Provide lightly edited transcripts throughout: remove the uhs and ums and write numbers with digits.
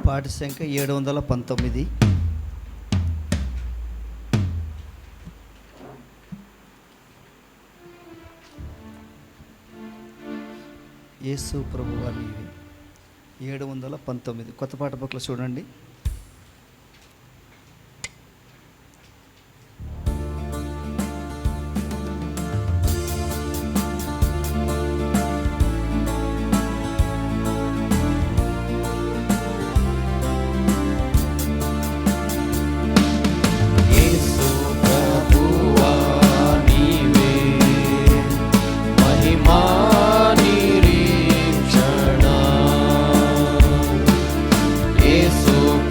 పాట సంఖ్య 719. యేసు ప్రభువా నీవే. 719 కొత్త పాట బుక్లో చూడండి. So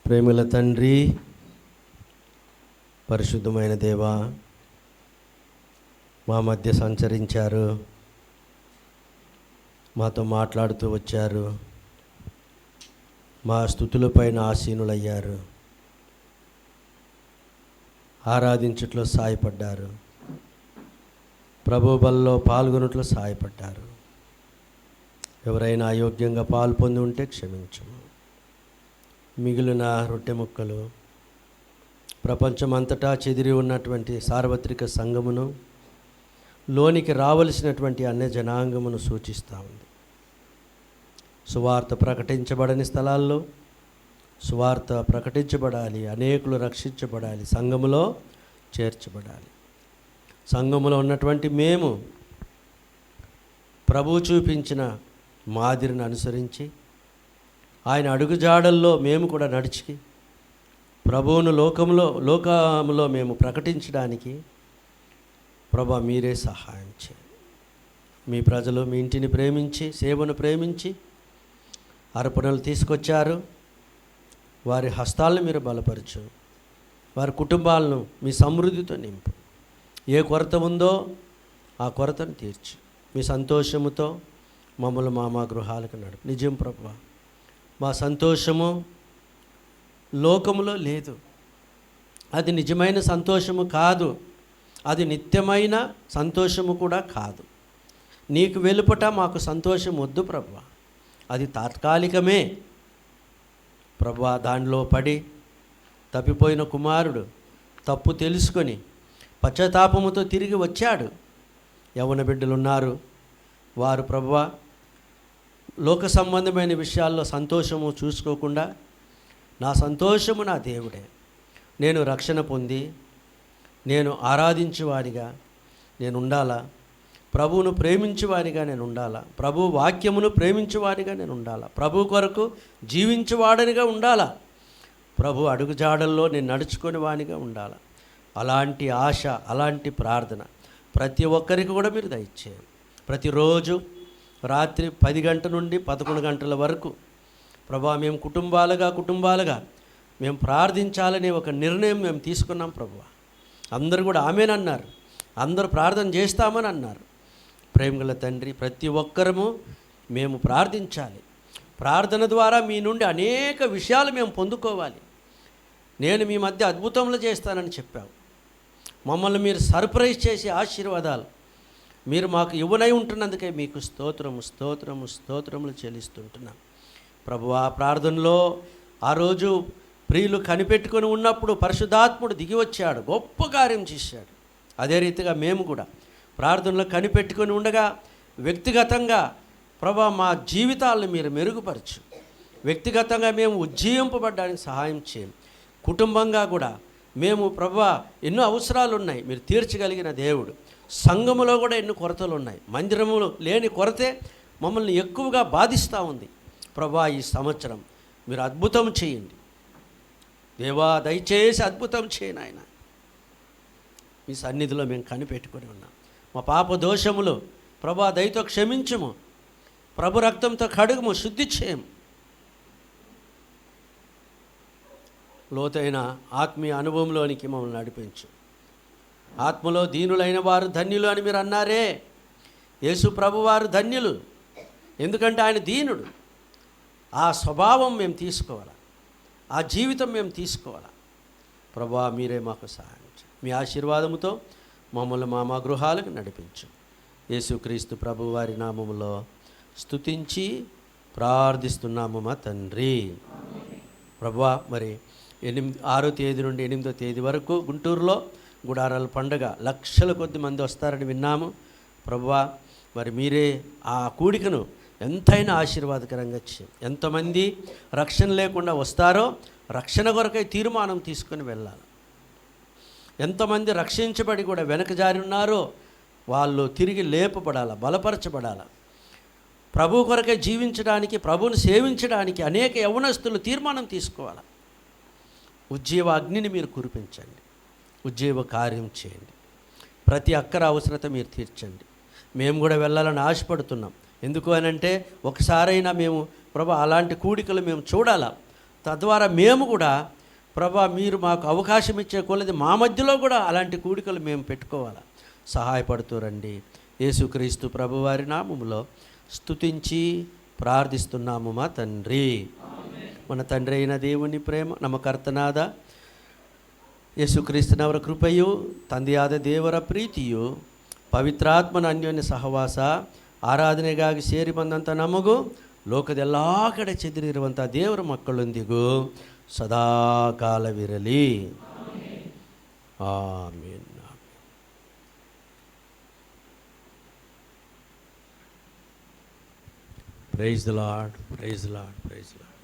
ప్రేమల తండ్రి, పరిశుద్ధమైన దేవా, మా మధ్య సంచరించారు, మాతో మాట్లాడుతూ వచ్చారు, మా స్తుతులపైన ఆసీనులయ్యారు, ఆరాధించుట్లో సాయపడ్డారు, ప్రభు బల్లో పాల్గొనట్లో సాయపడ్డారు. ఎవరైనా అయోగ్యంగా పాలు పొంది ఉంటే క్షమించము. మిగిలిన రొట్టె ముక్కలు ప్రపంచమంతటా చెదిరి ఉన్నటువంటి సార్వత్రిక సంఘమును, లోనికి రావలసినటువంటి అన్య జనాంగమును సూచిస్తూ ఉంది. సువార్త ప్రకటించబడని స్థలాల్లో సువార్త ప్రకటించబడాలి, అనేకులు రక్షించబడాలి, సంఘములో చేర్చబడాలి. సంఘములో ఉన్నటువంటి మేము ప్రభువు చూపించిన మాదిరిని అనుసరించి ఆయన అడుగుజాడల్లో మేము కూడా నడిచి ప్రభువును లోకములో మేము ప్రకటించడానికి ప్రభా మీరే సహాయం చేయండి. మీ ప్రజలు మీ ఇంటిని ప్రేమించి, సేవను ప్రేమించి అర్పణలు తీసుకొచ్చారు. వారి హస్తాలను మీరు బలపరచు, వారి కుటుంబాలను మీ సమృద్ధితో నింపు. ఏ కొరత ఉందో ఆ కొరతను తీర్చు. మీ సంతోషముతో మమ్మల్ని మా గృహాలకు నడుపు. నిజం ప్రభువా, మా సంతోషము లోకములో లేదు. అది నిజమైన సంతోషము కాదు, అది నిత్యమైన సంతోషము కూడా కాదు. నీకు వెలుపట మాకు సంతోషం వద్దు ప్రభువా, అది తాత్కాలికమే ప్రభువా. దానిలో పడి తప్పిపోయిన కుమారుడు తప్పు తెలుసుకొని పశ్చాత్తాపముతో తిరిగి వచ్చాడు. యవ్వన బిడ్డలున్నారు, వారు ప్రభువా లోక సంబంధమైన విషయాల్లో సంతోషము చూసుకోకుండా నా సంతోషము నా దేవుడే, నేను రక్షణ పొంది నేను ఆరాధించేవాడిగా నేను ఉండాలా, ప్రభువును ప్రేమించేవాడిగా నేను ఉండాలా, ప్రభు వాక్యమును ప్రేమించేవాడిగా నేను ఉండాలా, ప్రభు కొరకు జీవించేవాడనిగా ఉండాలా, ప్రభు అడుగుజాడల్లో నేను నడుచుకునే వాడిగా ఉండాలా. అలాంటి ఆశ, అలాంటి ప్రార్థన ప్రతి ఒక్కరికి కూడా మీరు దయచేయండి. ప్రతిరోజు రాత్రి 10 గంటల నుండి 11 గంటల వరకు ప్రభా మేము కుటుంబాలుగా మేము ప్రార్థించాలనే ఒక నిర్ణయం మేము తీసుకున్నాం ప్రభువా. అందరూ కూడా ఆమేనన్నారు, అందరూ ప్రార్థన చేస్తామని అన్నారు. ప్రేమగల తండ్రి, ప్రతి ఒక్కరము మేము ప్రార్థించాలి. ప్రార్థన ద్వారా మీ నుండి అనేక విషయాలు మేము పొందుకోవాలి. నేను మీ మధ్య అద్భుతములు చేస్తానని చెప్పావు. మమ్మల్ని మీరు సర్ప్రైజ్ చేసే ఆశీర్వాదాలు మీరు మాకు ఇవ్వనై ఉంటున్నందుకే మీకు స్తోత్రములు చెల్లిస్తుంటున్నాం ప్రభువా. ప్రార్థనలో ఆ రోజు ప్రియులు కనిపెట్టుకొని ఉన్నప్పుడు పరిశుద్ధాత్ముడు దిగి వచ్చాడు, గొప్ప కార్యం చేశాడు. అదే రీతిగా మేము కూడా ప్రార్థనలో కనిపెట్టుకొని ఉండగా వ్యక్తిగతంగా ప్రభువా మా జీవితాలను మీరు మెరుగుపరచు. వ్యక్తిగతంగా మేము ఉజ్జీవింపబడడానికి సహాయం చేయండి. కుటుంబంగా కూడా మేము ప్రభువా ఎన్నో అవసరాలు ఉన్నాయి, మీరు తీర్చగలిగిన దేవుడు. సంఘములో కూడా ఎన్నో కొరతలు ఉన్నాయి. మందిరములో లేని కొరతే మమ్మల్ని ఎక్కువగా బాధిస్తూ ఉంది. ప్రభువా ఈ సంవత్సరం మీరు అద్భుతం చేయండి దేవా, దయచేసి అద్భుతం చేయను ఆయన. మీ సన్నిధిలో మేము కనిపెట్టుకొని ఉన్నాం. మా పాప దోషములు ప్రభువా దయతో క్షమించుము, ప్రభు రక్తంతో కడుగుము, శుద్ధి చేయము. లోతైన ఆత్మీయ అనుభవంలోనికి మమ్మల్ని నడిపించు. ఆత్మలో దీనులైన వారు ధన్యులు అని మీరు అన్నారే. యేసు ప్రభు వారు ధన్యులు, ఎందుకంటే ఆయన దీనుడు. ఆ స్వభావం మేము తీసుకోవాలా, ఆ జీవితం మేము తీసుకోవాలా. ప్రభువా మీరే మాకు సహాయం చేయండి. మీ ఆశీర్వాదముతో మమ్మల్ని మా గృహాలకు నడిపించు. యేసుక్రీస్తు ప్రభు వారి నామములో స్తుతించి ప్రార్థిస్తున్నాము మా తండ్రి. ప్రభువా మరి 6వ తేదీ నుండి 8వ తేదీ వరకు గుంటూరులో గుడారాల పండుగ లక్షల కొద్ది మంది వస్తారని విన్నాము. ప్రభువా మరి మీరే ఆ కూడికను ఎంతైనా ఆశీర్వాదకరంగా చేయండి. ఎంతమంది రక్షణ లేకుండా వస్తారో రక్షణ కొరకై తీర్మానం తీసుకొని వెళ్ళాలి. ఎంతమంది రక్షించబడి కూడా వెనక జారి ఉన్నారో వాళ్ళు తిరిగి లేపబడాల, బలపరచబడాల. ప్రభు కొరకై జీవించడానికి, ప్రభువును సేవించడానికి అనేక యవ్వనస్తులు తీర్మానం తీసుకోవాలి. ఉజ్జీవ అగ్నిని మీరు కురిపించండి, ఉజ్జీవ కార్యం చేయండి. ప్రతి అక్కర అవసరత మీరు తీర్చండి. మేము కూడా వెళ్ళాలని ఆశపడుతున్నాం. ఎందుకు అనంటే ఒకసారైనా మేము ప్రభు అలాంటి కూడికలు మేము చూడాలా. తద్వారా మేము కూడా ప్రభా మీరు మాకు అవకాశం ఇచ్చే కొలది మా మధ్యలో కూడా అలాంటి కూడికలు మేము పెట్టుకోవాలి. సహాయపడుతూ రండి. యేసుక్రీస్తు ప్రభువారి నామములో స్తుతించి ప్రార్థిస్తున్నాము మా తండ్రి. మన తండ్రి అయిన దేవుని ಪ್ರೇಮ, ನಮ್ಮ ಕರ್ತನಾದ ಯೇಸುಕ್ರಿಸ್ತನವರ ಕೃಪೆಯು, ತಂದೆಯಾದ ದೇವರ ಪ್ರೀತಿಯು, ಪವಿತ್ರಾತ್ಮನ ಅನ್ಯೋನ್ಯ ಸಹವಾಸ, ಆರಾಧನೆಗಾಗಿ ಸೇರಿ ಬಂದಂಥ ನಮಗೂ ಲೋಕದ ಎಲ್ಲ ಕಡೆ ಚೆದರಿರುವಂಥ ದೇವರ ಮಕ್ಕಳೊಂದಿಗೂ ಸದಾಕಾಲವಿರಲಿ. Amen. Praise the Lord, praise the Lord, praise the Lord.